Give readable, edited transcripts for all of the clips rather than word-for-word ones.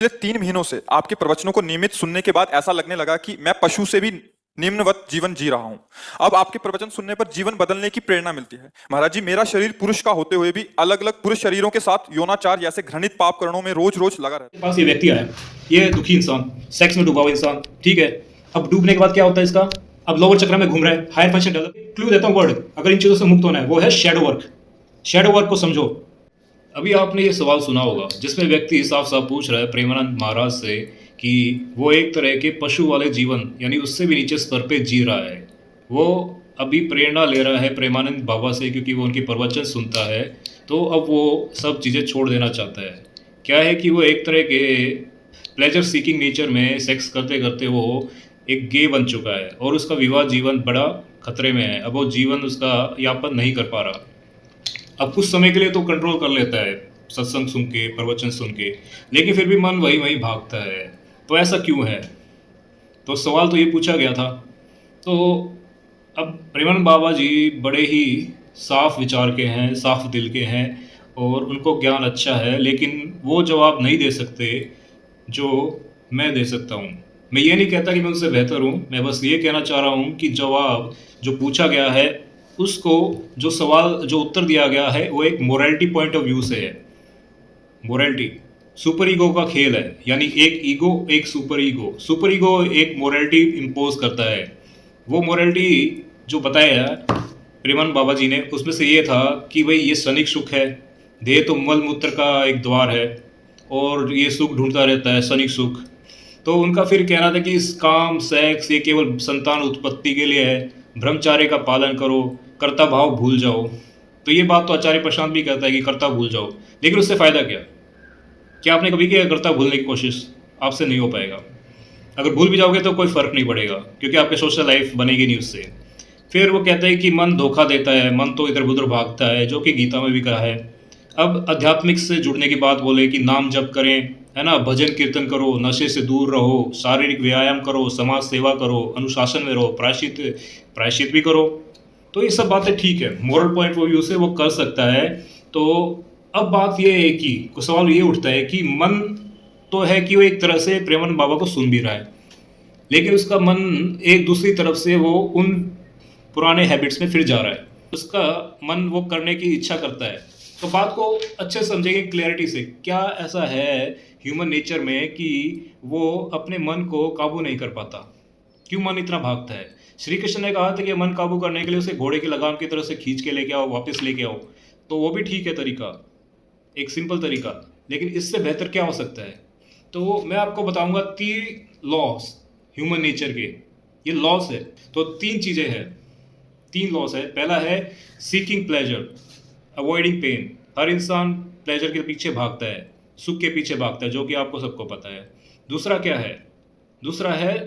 पिछले 3 महीनों से आपके प्रवचनों को नियमित सुनने के बाद ऐसा लगने लगा कि मैं पशु से भी निम्नवत जीवन जी रहा हूं। अब आपके प्रवचन सुनने पर जीवन बदलने की प्रेरणा मिलती है। महाराज जी, मेरा शरीर पुरुष का होते हुए भी अलग अलग पुरुष शरीरों के साथ यौनाचार जैसे घृणित पाप कर्णों में रोज रोज लगा रहता के पास ये व्यक्ति आया, ये दुखी इंसान, सेक्स में डूबा हुआ इंसान, ठीक है। अब डूबने के बाद क्या होता है इसका? अब लोअर चक्र में घूम रहा है, हायर फंक्शन डेवलप। क्लू देता हूँ वर्ड, अगर इन चीजों से मुक्त होना है, वो है शैडो वर्क। शैडो वर्क को समझो। अभी आपने ये सवाल सुना होगा जिसमें व्यक्ति साफ साफ पूछ रहा है प्रेमानंद महाराज से कि वो एक तरह के पशु वाले जीवन यानी उससे भी नीचे स्तर पे जी रहा है। वो अभी प्रेरणा ले रहा है प्रेमानंद बाबा से क्योंकि वो उनकी प्रवचन सुनता है, तो अब वो सब चीज़ें छोड़ देना चाहता है। क्या है कि वो एक तरह के प्लेजर सीकिंग नेचर में सेक्स करते करते वो एक गे बन चुका है और उसका विवाह जीवन बड़ा खतरे में है। अब वो जीवन उसका यापन नहीं कर पा रहा। अब कुछ समय के लिए तो कंट्रोल कर लेता है सत्संग सुन के, प्रवचन सुन के, लेकिन फिर भी मन वही वही भागता है। तो ऐसा क्यों है? तो सवाल तो ये पूछा गया था। तो अब प्रेमानंद बाबा जी बड़े ही साफ विचार के हैं, साफ दिल के हैं और उनको ज्ञान अच्छा है, लेकिन वो जवाब नहीं दे सकते जो मैं दे सकता हूँ। मैं ये नहीं कहता कि मैं उनसे बेहतर हूँ, मैं बस ये कहना चाह रहा हूँ कि जवाब जो पूछा गया है उसको, जो सवाल जो उत्तर दिया गया है वो एक मोरालिटी पॉइंट ऑफ व्यू से है। मोरालिटी सुपर ईगो का खेल है, यानी एक ईगो एक सुपर ईगो। सुपर ईगो एक मोरालिटी इम्पोज करता है। वो मोरालिटी जो बताया प्रेमानंद बाबा जी ने, उसमें से ये था कि भाई ये क्षणिक सुख है, देह तो मल मूत्र का एक द्वार है और ये सुख ढूंढता रहता है, क्षणिक सुख। तो उनका फिर कहना था कि इस काम सेक्स ये केवल संतान उत्पत्ति के लिए है, ब्रह्मचार्य का पालन करो, कर्ता भाव भूल जाओ। तो ये बात तो आचार्य प्रशांत भी कहता है कि कर्ता भूल जाओ, लेकिन उससे फ़ायदा क्या? क्या आपने कभी किया कर्ता भूलने की कोशिश? आपसे नहीं हो पाएगा। अगर भूल भी जाओगे तो कोई फ़र्क नहीं पड़ेगा क्योंकि आपकी सोशल लाइफ बनेगी नहीं उससे। फिर वो कहते हैं कि मन धोखा देता है, मन तो इधर उधर भागता है, जो कि गीता में भी कहा है। अब आध्यात्मिक से जुड़ने की बात बोले कि नाम जप करें, है ना, भजन कीर्तन करो, नशे से दूर रहो, शारीरिक व्यायाम करो, समाज सेवा करो, अनुशासन में रहो, प्रायश्चित प्रायश्चित भी करो। तो ये सब बातें ठीक है, मोरल पॉइंट ऑफ व्यू से वो कर सकता है। तो अब बात ये है कि सवाल ये उठता है कि मन तो है कि वो एक तरह से प्रेमानंद बाबा को सुन भी रहा है, लेकिन उसका मन एक दूसरी तरफ से वो उन पुराने हैबिट्स में फिर जा रहा है। उसका मन वो करने की इच्छा करता है। तो बात को अच्छे से समझेंगे क्लैरिटी से। क्या ऐसा है ह्यूमन नेचर में कि वो अपने मन को काबू नहीं कर पाता? क्यों मन इतना भागता है? श्री कृष्ण ने कहा था कि मन काबू करने के लिए उसे घोड़े की लगाम की तरह से खींच के लेके आओ, वापस लेके आओ। तो वो भी ठीक है तरीका, एक सिंपल तरीका, लेकिन इससे बेहतर क्या हो सकता है? तो मैं आपको बताऊंगा 3 लॉस ह्यूमन नेचर के। ये लॉस है, तो 3 चीज़ें हैं, 3 लॉस है। पहला है सीकिंग प्लेजर, अवॉइडिंग पेन। हर इंसान प्लेजर के पीछे भागता है, सुख के पीछे भागता है, जो कि आपको सबको पता है। दूसरा क्या है? दूसरा है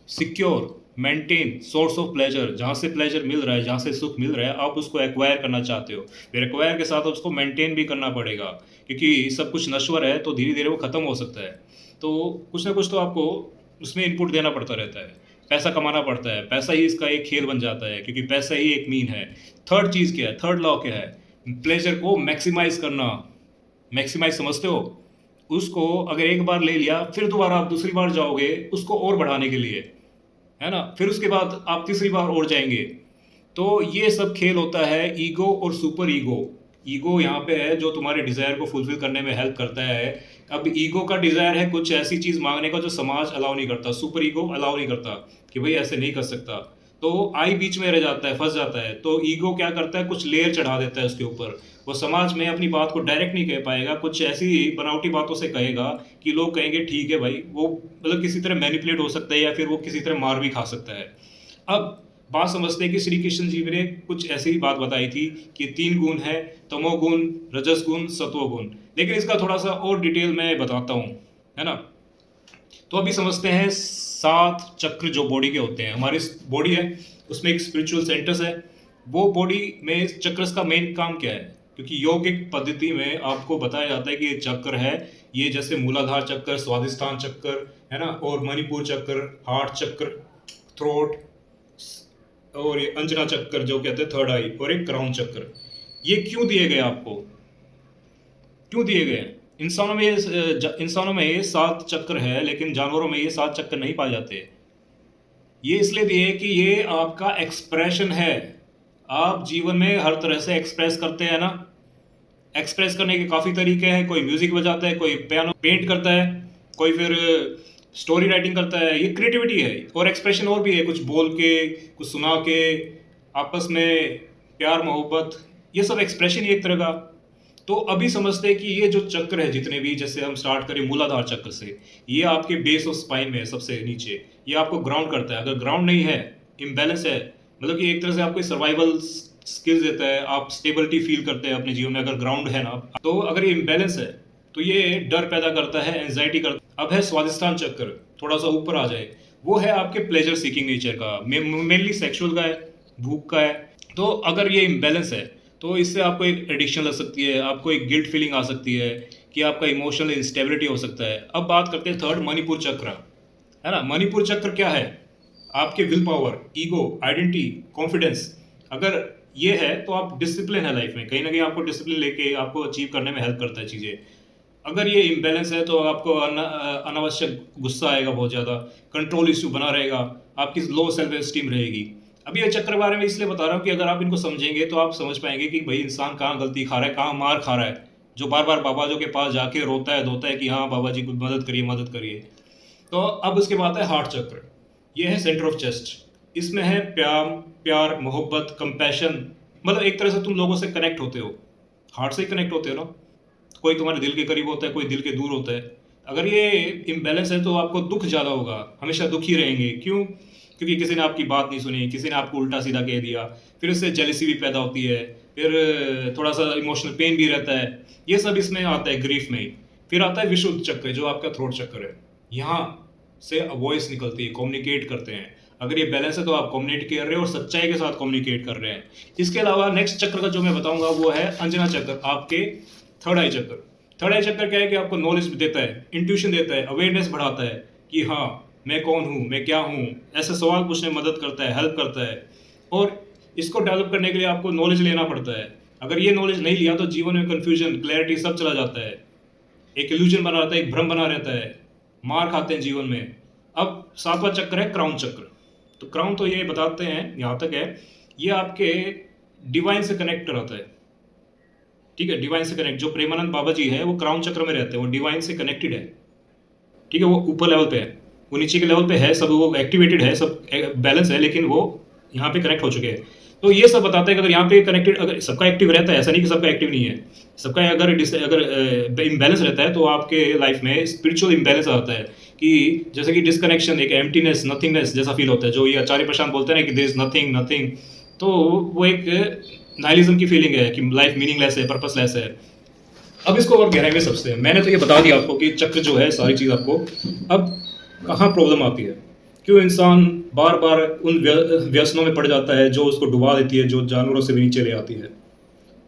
secure, maintain source of pleasure. जहाँ से प्लेजर मिल रहा है, जहाँ से सुख मिल रहा है, आप उसको एक्वायर करना चाहते हो। फिर एक्वायर के साथ उसको मेंटेन भी करना पड़ेगा क्योंकि सब कुछ नश्वर है, तो धीरे धीरे वो ख़त्म हो सकता है। तो कुछ ना कुछ तो आपको उसमें इनपुट देना पड़ता रहता है, पैसा कमाना पड़ता है। पैसा ही इसका एक खेल बन जाता है क्योंकि पैसा ही एक मीन है। थर्ड चीज़ क्या है? थर्ड लॉ क्या है? प्लेजर को मैक्सिमाइज करना। मैक्सिमाइज समझते हो? उसको अगर एक बार ले लिया, फिर दोबारा आप दूसरी बार जाओगे उसको और बढ़ाने के लिए, है ना, फिर उसके बाद आप तीसरी बार और जाएंगे। तो ये सब खेल होता है ईगो और सुपर ईगो। ईगो यहाँ पे है जो तुम्हारे डिज़ायर को फुलफिल करने में हेल्प करता है। अब ईगो का डिज़ायर है कुछ ऐसी चीज़ मांगने का जो समाज अलाउ नहीं करता, सुपर ईगो अलाउ नहीं करता कि भाई ऐसे नहीं कर सकता। तो आई बीच में रह जाता है, फंस जाता है। तो ईगो क्या करता है? कुछ लेयर चढ़ा देता है उसके ऊपर। वो समाज में अपनी बात को डायरेक्ट नहीं कह पाएगा, कुछ ऐसी बनावटी बातों से कहेगा कि लोग कहेंगे ठीक है भाई, वो मतलब किसी तरह मैनिपुलेट हो सकता है या फिर वो किसी तरह मार भी खा सकता है। अब बात समझते हैं कि श्री कृष्ण जी ने कुछ ऐसी ही बात बताई थी कि 3 गुण है, तमोगुण, रजस गुण, सत्वगुण। लेकिन इसका थोड़ा सा और डिटेल में बताता हूँ, है ना। तो अभी समझते हैं 7 चक्र जो बॉडी के होते हैं। हमारी बॉडी है, उसमें एक स्पिरिचुअल सेंटर्स है। वो बॉडी में चक्रस का मेन काम क्या है? क्योंकि योगिक पद्धति में आपको बताया जाता है कि ये चक्र है, ये जैसे मूलाधार चक्र, स्वादिष्ठान चक्र, है ना, और मणिपुर चक्र, हार्ट चक्र, थ्रोट, और ये अंजना चक्र जो कहते हैं थर्ड आई, और एक क्राउन चक्र। ये क्यों दिए गए आपको? क्यों दिए गए? इंसानों में ये 7 चक्र है, लेकिन जानवरों में ये 7 चक्र नहीं पाए जाते। ये इसलिए दिए कि ये आपका एक्सप्रेशन है। आप जीवन में हर तरह से एक्सप्रेस करते हैं ना। एक्सप्रेस करने के काफ़ी तरीके हैं। कोई म्यूजिक बजाता है, कोई पियानो पेंट करता है, कोई फिर स्टोरी राइटिंग करता है। ये क्रिएटिविटी है। और एक्सप्रेशन और भी है, कुछ बोल के, कुछ सुना के, आपस में प्यार मोहब्बत, ये सब एक्सप्रेशन ही एक तरह का। तो अभी समझते हैं कि ये जो चक्र है जितने भी, जैसे हम स्टार्ट करें मूलाधार चक्र से, ये आपके बेस ऑफ स्पाइन में है सबसे नीचे। ये आपको ग्राउंड करता है। अगर ग्राउंड नहीं है, इम्बैलेंस है, मतलब कि एक तरह से आपको सर्वाइवल स्किल्स देता है। आप स्टेबिलिटी फील करते हैं अपने जीवन में अगर ग्राउंड है ना। तो अगर ये इम्बैलेंस है तो ये डर पैदा करता है, एंजाइटी करता है। अब है स्वादिष्टान चक्र, थोड़ा सा ऊपर आ जाए, वो है आपके प्लेजर सीकिंग नेचर का, मेनली सेक्सुअल का है, भूख का है। तो अगर ये इम्बैलेंस है तो इससे आपको एक एडिक्शन लग सकती है, आपको एक गिल्ट फीलिंग आ सकती है कि आपका इमोशनल इंस्टेबिलिटी हो सकता है। अब बात करते हैं थर्ड, मणिपुर चक्र, है ना। मणिपुर चक्र क्या है? आपके will power, ego, identity, confidence. अगर ये है तो आप डिसिप्लिन है लाइफ में, कहीं ना कहीं आपको डिसिप्लिन लेके आपको अचीव करने में हेल्प करता है चीज़ें। अगर ये इम्बैलेंस है तो आपको अनावश्यक गुस्सा आएगा, बहुत ज़्यादा कंट्रोल इश्यू बना रहेगा, आपकी लो सेल्फ एस्टीम रहेगी। अभी ये चक्र बारे में इसलिए बता रहा हूँ कि अगर आप इनको समझेंगे तो आप समझ पाएंगे कि भाई इंसान कहाँ गलती खा रहा है, कहाँ मार खा रहा है, जो बार बार बाबा जो के पास जाके रोता है धोता है कि हाँ बाबा जी कुछ मदद करिए मदद करिए। तो अब उसके बाद है हार्ट चक्र। ये है सेंटर ऑफ चेस्ट। इसमें है प्यार मोहब्बत, कंपैशन, मतलब एक तरह से तुम लोगों से कनेक्ट होते हो, हार्ट से ही कनेक्ट होते हो ना। कोई तुम्हारे दिल के करीब होता है, कोई दिल के दूर होता है। अगर ये इम्बैलेंस है तो आपको दुख ज़्यादा होगा, हमेशा दुखी रहेंगे। क्यों? क्योंकि किसी ने आपकी बात नहीं सुनी, किसी ने आपको उल्टा सीधा कह दिया, फिर उससे जेलसी भी पैदा होती है, फिर थोड़ा सा इमोशनल पेन भी रहता है। ये सब इसमें आता है ग्रीफ में ही। फिर आता है विशुद्ध चक्र, जो आपका थ्रोट चक्र है। यहाँ से वॉइस निकलती है, कम्युनिकेट करते हैं। अगर ये बैलेंस है तो आप कम्युनिकेट कर रहे हो और सच्चाई के साथ कम्युनिकेट कर रहे हैं। इसके अलावा नेक्स्ट चक्र का जो मैं बताऊंगा वो है अंजना चक्र, आपके थर्ड आई चक्र। थर्ड आई चक्र क्या है कि आपको नॉलेज देता है, इंट्यूशन देता है, अवेयरनेस बढ़ाता है कि हाँ मैं कौन हूँ, मैं क्या हूँ, ऐसे सवाल पूछने में मदद करता है, हेल्प करता है। और इसको डेवलप करने के लिए आपको नॉलेज लेना पड़ता है। अगर ये नॉलेज नहीं लिया तो जीवन में कन्फ्यूजन, क्लैरिटी सब चला जाता है, एक इल्यूजन बना रहता है, एक भ्रम बना रहता है, मार खाते हैं जीवन में। अब सातवां चक्र है क्राउन चक्र। तो क्राउन तो ये बताते हैं यहाँ तक है, ये आपके डिवाइन से कनेक्ट कराता है। ठीक है, डिवाइन से कनेक्ट, जो प्रेमानंद बाबा जी है वो क्राउन चक्र में रहते हैं, वो डिवाइन से कनेक्टेड है। ठीक है, वो ऊपर लेवल पे है, वो नीचे के लेवल पे है, सब वो एक्टिवेटेड है, सब बैलेंस है, लेकिन वो यहाँ पे कनेक्ट हो चुके हैं। तो ये सब बताते हैं कि अगर यहाँ पे कनेक्टेड, अगर सबका एक्टिव रहता है, ऐसा नहीं कि सबका एक्टिव नहीं है, सबका अगर इम्बैलेंस रहता है तो आपके लाइफ में स्पिरिचुअल इम्बैलेंस आता है कि जैसे कि डिस्कनेक्शन, एक एम्प्टीनेस, नथिंगनेस जैसा फील होता है, जो ये आचार्य प्रशांत बोलते हैं ना कि देयर इज नथिंग नथिंग। तो वो एक नाइलिज्म की फीलिंग है कि लाइफ मीनिंगलेस है, पर्पसलेस है। अब इसको और गहराई में सबसे मैंने तो ये बता दिया आपको कि चक्र जो है सारी चीज़ आपको। अब कहाँ प्रॉब्लम आती है, क्यों इंसान बार बार उन व्यसनों में पड़ जाता है जो उसको डुबा देती है, जो जानवरों से भी नीचे ले आती है।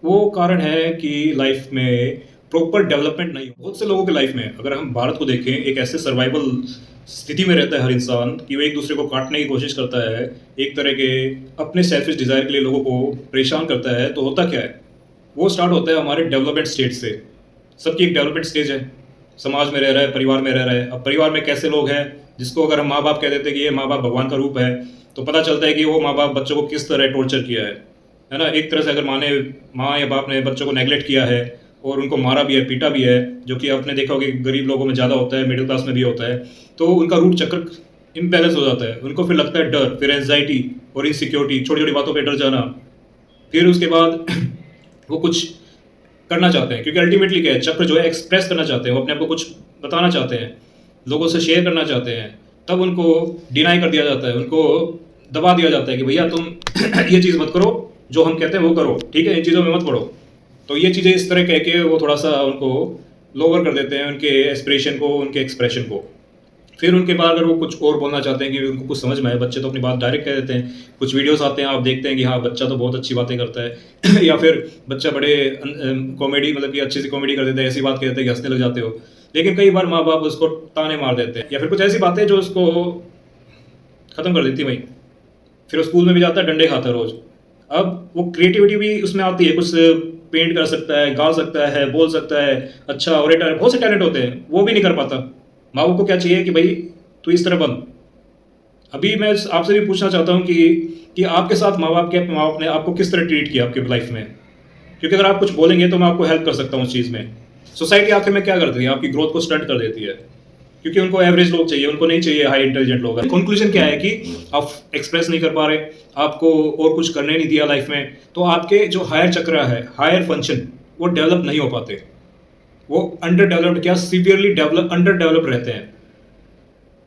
वो कारण है कि लाइफ में प्रॉपर डेवलपमेंट नहीं हो। बहुत से लोगों के लाइफ में, अगर हम भारत को देखें, एक ऐसे सर्वाइवल स्थिति में रहता है हर इंसान कि वो एक दूसरे को काटने की कोशिश करता है, एक तरह के अपने सेल्फिश डिज़ायर के लिए लोगों को परेशान करता है। तो होता क्या है, वो स्टार्ट होता है हमारे डेवलपमेंट स्टेज से। सबकी एक डेवलपमेंट स्टेज है, समाज में रह रहा है, परिवार में रह रहा है। अब परिवार में कैसे लोग हैं जिसको अगर हम माँ बाप कह देते हैं कि ये माँ बाप भगवान का रूप है, तो पता चलता है कि वो माँ बाप बच्चों को किस तरह टॉर्चर किया है ना। एक तरह से अगर माँ या बाप ने बच्चों को नेगलेक्ट किया है और उनको मारा भी है, पीटा भी है, जो कि आपने देखा होगा कि गरीब लोगों में ज़्यादा होता है, मिडिल क्लास में भी होता है। तो उनका रूट चक्र इम्बैलेंस हो जाता है, उनको फिर लगता है डर, फिर एंजाइटी और इनसिक्योरिटी, छोटी छोटी बातों पर डर जाना। फिर उसके बाद वो कुछ करना चाहते हैं, क्योंकि अल्टीमेटली क्या है, चक्र जो है एक्सप्रेस करना चाहते हैं, वो अपने आप को कुछ बताना चाहते हैं, लोगों से शेयर करना चाहते हैं। तब उनको डिनाई कर दिया जाता है, उनको दबा दिया जाता है कि भैया तुम ये चीज़ मत करो, जो हम कहते हैं वो करो, ठीक है, इन चीज़ों में मत पड़ो। तो ये चीज़ें इस तरह कह के वो थोड़ा सा उनको लोअर कर देते हैं, उनके एस्पिरेशन को, उनके एक्सप्रेशन को। फिर उनके बाद अगर वो कुछ और बोलना चाहते हैं कि उनको कुछ समझ में आए, बच्चे तो अपनी बात डायरेक्ट कह देते हैं। कुछ वीडियोस आते हैं, आप देखते हैं कि हाँ बच्चा तो बहुत अच्छी बातें करता है या फिर बच्चा बड़े कॉमेडी, मतलब कि अच्छी सी कॉमेडी कर देता है, ऐसी बात कहते हैं कि हंसने लग जाते हो। लेकिन कई बार माँ बाप उसको ताने मार देते हैं या फिर कुछ ऐसी बातें जो उसको ख़त्म कर देती वहीं। फिर वो स्कूल में भी जाता है, डंडे खाता है रोज़। अब वो क्रिएटिविटी भी उसमें आती है, कुछ पेंट कर सकता है, गा सकता है, बोल सकता है, अच्छा ऑरेटर है, बहुत से टैलेंट होते हैं, वो भी नहीं कर पाता। माँ बाप को क्या चाहिए कि भाई तू इस तरह बन। अभी मैं आपसे भी पूछना चाहता हूँ कि आपके साथ माँ बाप ने आपको किस तरह ट्रीट किया आपके लाइफ में, क्योंकि अगर आप कुछ बोलेंगे तो मैं आपको हेल्प कर सकता हूँ उस चीज़ में। सोसाइटी आखिर में क्या करती है, आपकी ग्रोथ को स्टंट कर देती है, क्योंकि उनको एवरेज लोग चाहिए, उनको नहीं चाहिए हाई इंटेलिजेंट लोग। कंक्लूजन क्या है कि आप एक्सप्रेस नहीं कर पा रहे, आपको और कुछ करने नहीं दिया लाइफ में, तो आपके जो हायर चक्र है, हायर फंक्शन, वो डेवलप नहीं हो पाते, वो अंडर डेवलप्ड, क्या सीवियरली डेवलप अंडर डेवलप रहते हैं।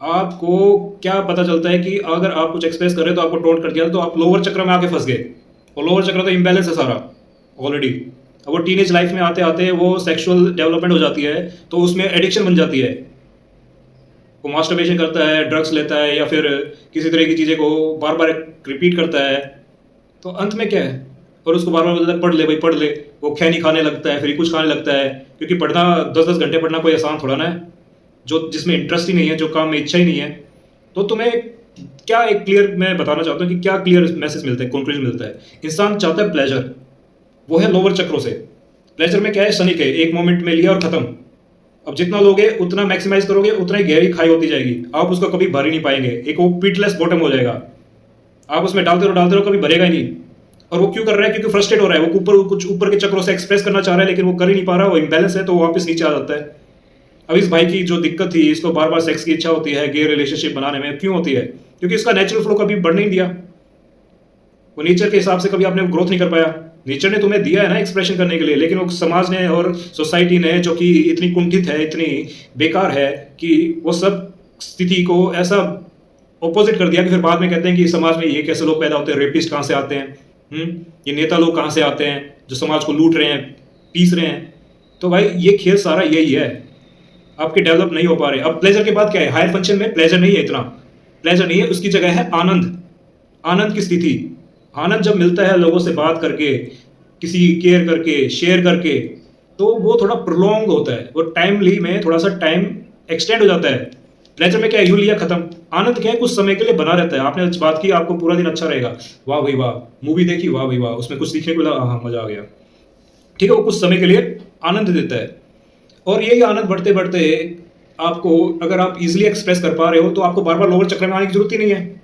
आपको क्या पता चलता है कि अगर आप कुछ एक्सप्रेस कर रहे हो तो आपको टोंट कर दिया तो आप लोअर चक्र में आके फंस गए, और लोअर चक्र तो इम्बैलेंस है सारा ऑलरेडी। अब वो टीनेज लाइफ में आते आते वो सेक्सुअल डेवलपमेंट हो जाती है, तो उसमें एडिक्शन बन जाती है, वो मास्टरबेशन करता है, ड्रग्स लेता है, या फिर किसी तरह की चीज़ें को बार बार रिपीट करता है, तो अंत में क्या है, और उसको बार बार बोलता है पढ़ ले भाई पढ़ ले, वो खैनी खाने लगता है, फिर कुछ खाने लगता है, क्योंकि पढ़ना 10-10 घंटे पढ़ना कोई आसान थोड़ा ना है, जो जिसमें इंटरेस्ट ही नहीं है, जो काम में इच्छा ही नहीं है। तो तुम्हें क्या एक क्लियर, मैं बताना चाहता हूँ कि क्या क्लियर मैसेज मिलता है, कंक्लूजन मिलता है। इंसान चाहता है प्लेजर, वो है लोअर चक्रों से। प्लेजर में क्या है, शनिक है, एक मोमेंट में लिया और खत्म। अब जितना लोगे उतना मैक्सिमाइज करोगे, उतना ही गहरी खाई होती जाएगी, आप उसको कभी भर ही नहीं पाएंगे, एक वो पिटलेस बॉटम हो जाएगा, आप उसमें डालते रहो कभी भरेगा ही नहीं। और वो क्यों कर रहा है, क्योंकि फ्रस्ट्रेट हो रहा है, वो कुछ ऊपर के चक्रों से एक्सप्रेस करना चाह रहा है लेकिन वो कर ही नहीं पा रहा, वो इम्बैलेंस है, तो वो वापस नीचे आ जाता है। अब इस भाई की जो दिक्कत थी, इसको बार बार सेक्स की इच्छा होती है गे रिलेशनशिप बनाने में, क्यों होती है, क्योंकि इसका नेचुरल फ्लो कभी बढ़ने नहीं दिया, वो नेचर के हिसाब से कभी आपने ग्रोथ नहीं कर पाया। नेचर ने तुम्हें दिया है ना एक्सप्रेशन करने के लिए, लेकिन वो समाज ने और सोसाइटी ने, जो कि इतनी कुंठित है, इतनी बेकार है, कि वो सब स्थिति को ऐसा ऑपोजिट कर दिया कि फिर बाद में कहते हैं कि समाज में ये कैसे लोग पैदा होते हैं, रेपिस्ट कहाँ से आते हैं, ये नेता लोग कहाँ से आते हैं जो समाज को लूट रहे हैं, पीस रहे हैं। तो भाई ये खेल सारा यही है, आपके डेवलप नहीं हो पा रहे। अब प्लेजर के बाद क्या है, हायर फंक्शन में प्लेजर नहीं है, इतना प्लेजर नहीं है, उसकी जगह है आनंद, आनंद की स्थिति। आनंद जब मिलता है लोगों से बात करके, किसी की केयर करके, शेयर करके, तो वो थोड़ा प्रोलॉन्ग होता है, वो टाइमली में थोड़ा सा टाइम एक्सटेंड हो जाता है। प्लेजर में क्या है, यूं लिया खत्म। आनंद क्या है, कुछ समय के लिए बना रहता है, आपने बात की, आपको पूरा दिन अच्छा रहेगा, वाह भाई वाह, मूवी देखी, वाह भाई वाह, उसमें कुछ सीखने को मिला, हाँ मजा आ गया, ठीक है, वो कुछ समय के लिए आनंद देता है। और यही आनंद बढ़ते बढ़ते आपको, अगर आप इजीली एक्सप्रेस कर पा रहे हो, तो आपको बार बार लोअर चक्र में आने की जरूरत ही नहीं है।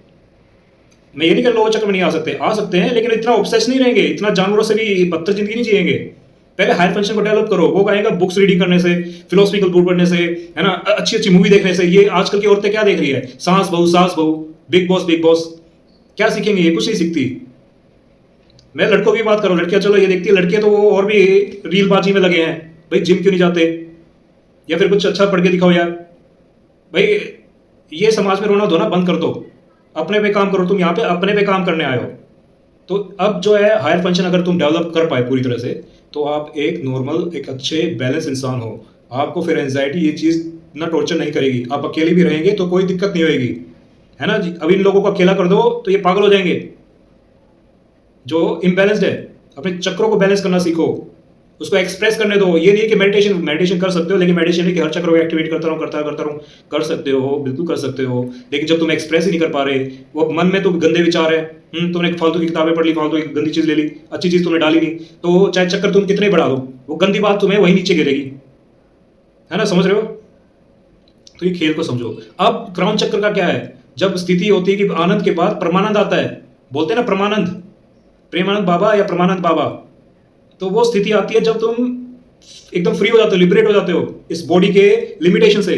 मैं ये नहीं कर लोअर चक्र में नहीं आ सकते हैं, लेकिन इतना ऑब्सेस नहीं रहेंगे, इतना जानवरों से भी बदतर जिंदगी नहीं जिएंगे। पहले हायर फंक्शन को डेवलप करो, वो कहेगा बुक्स रीडिंग करने से, फिलोसफिकल बुक पढ़ने से, है ना, अच्छी अच्छी मूवी देखने से। ये आजकल की औरतें क्या देख रही है, सास बहू, बिग बॉस, क्या सीखेंगे, ये कुछ नहीं सीखती। मैं लड़कों की बात करूँ, लड़कियां चलो ये देखती है, लड़के तो वो और भी रीलबाजी में लगे हैं, भाई जिम क्यों नहीं जाते, या फिर कुछ अच्छा पढ़ के दिखाओ यार। भाई ये समाज में रोना धोना बंद कर दो, अपने पे काम करो, तुम यहाँ पे अपने पे काम करने आए हो। तो अब जो है हायर फंक्शन अगर तुम डेवलप कर पाए पूरी तरह से, तो आप एक नॉर्मल, एक अच्छे बैलेंस इंसान हो। आपको फिर एंजाइटी ये चीज़ ना टॉर्चर नहीं करेगी, आप अकेले भी रहेंगे तो कोई दिक्कत नहीं होगी, है ना जी। अब इन लोगों को अकेला कर दो तो ये पागल हो जाएंगे, जो इम्बैलेंस्ड है। अपने चक्रों को बैलेंस करना सीखो, उसको एक्सप्रेस करने दो। ये नहीं कि मेडिटेशन कर सकते हो, लेकिन मेडिटेशन नहीं कि हर चक्र को एक्टिवेट करता रहूं, कर सकते हो, बिल्कुल कर सकते हो, लेकिन जब तुम एक्सप्रेस ही नहीं कर पा रहे, वो मन में तो गंदे विचार है, तुमने फालतू की किताबें पढ़ ली, फालतू की गंदी चीज ले ली, अच्छी चीज तुमने डाली नहीं, तो चाहे चक्कर तुम कितने बढ़ा दो, वो गंदी बात तुम्हें वही नीचे गिरेगी, है ना, समझ रहे हो। तो ये खेल को समझो। अब क्राउन चक्र का क्या है, जब स्थिति होती है कि आनंद के बाद परमानंद आता है, बोलते हैं ना परमानंद, प्रेमानंद बाबा या परमानंद बाबा, तो वो स्थिति आती है जब तुम एकदम फ्री हो जाते हो, लिबरेट हो जाते हो इस बॉडी के लिमिटेशन से।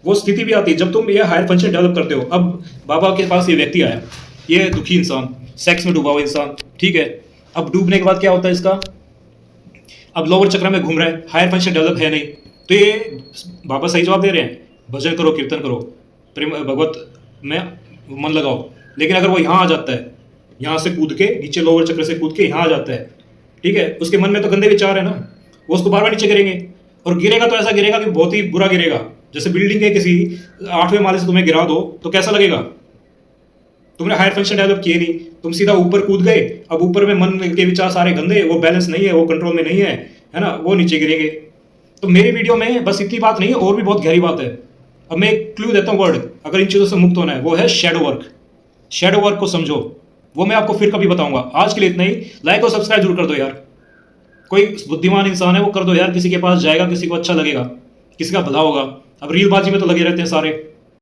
वो स्थिति भी आती है जब तुम ये हायर फंक्शन डेवलप करते हो। अब बाबा के पास ये व्यक्ति आया, ये दुखी इंसान, सेक्स में डूबा हुआ इंसान, ठीक है। अब डूबने के बाद क्या होता है इसका, अब लोअर चक्र में घूम रहा है, हायर फंक्शन डेवलप है नहीं, तो ये बाबा सही जवाब दे रहे हैं, भजन करो, कीर्तन करो, प्रेम भगवत में मन लगाओ। लेकिन अगर वो यहाँ आ जाता है, यहाँ से कूद के नीचे, लोअर चक्र से कूद के यहाँ आ जाता है, ठीक है, उसके मन में तो गंदे विचार है ना, वो उसको बार बार नीचे गिरेंगे, और गिरेगा तो ऐसा गिरेगा कि बहुत ही बुरा गिरेगा। जैसे बिल्डिंग के किसी 8वें माले से तुम्हें गिरा दो तो कैसा लगेगा, तुमने हायर फंक्शन डेवलप किए नहीं, तुम सीधा ऊपर कूद गए। अब ऊपर में मन के विचार सारे गंदे, वो बैलेंस नहीं है, वो कंट्रोल में नहीं है ना, वो नीचे गिरेंगे। तो मेरी वीडियो में बस इतनी बात नहीं है, और भी बहुत गहरी बात है। अब मैं एक क्लू देता हूँ वर्ड, अगर इन चीज़ों से मुक्त होना है, वो है शैडो वर्क। शैडो वर्क को समझो, वो मैं आपको फिर कभी बताऊंगा। आज के लिए इतना ही, लाइक और सब्सक्राइब जरूर कर दो यार। कोई बुद्धिमान इंसान है वो कर दो यार, किसी के पास जाएगा, किसी को अच्छा लगेगा, किसी का भला होगा। अब रीलबाजी में तो लगे रहते हैं सारे।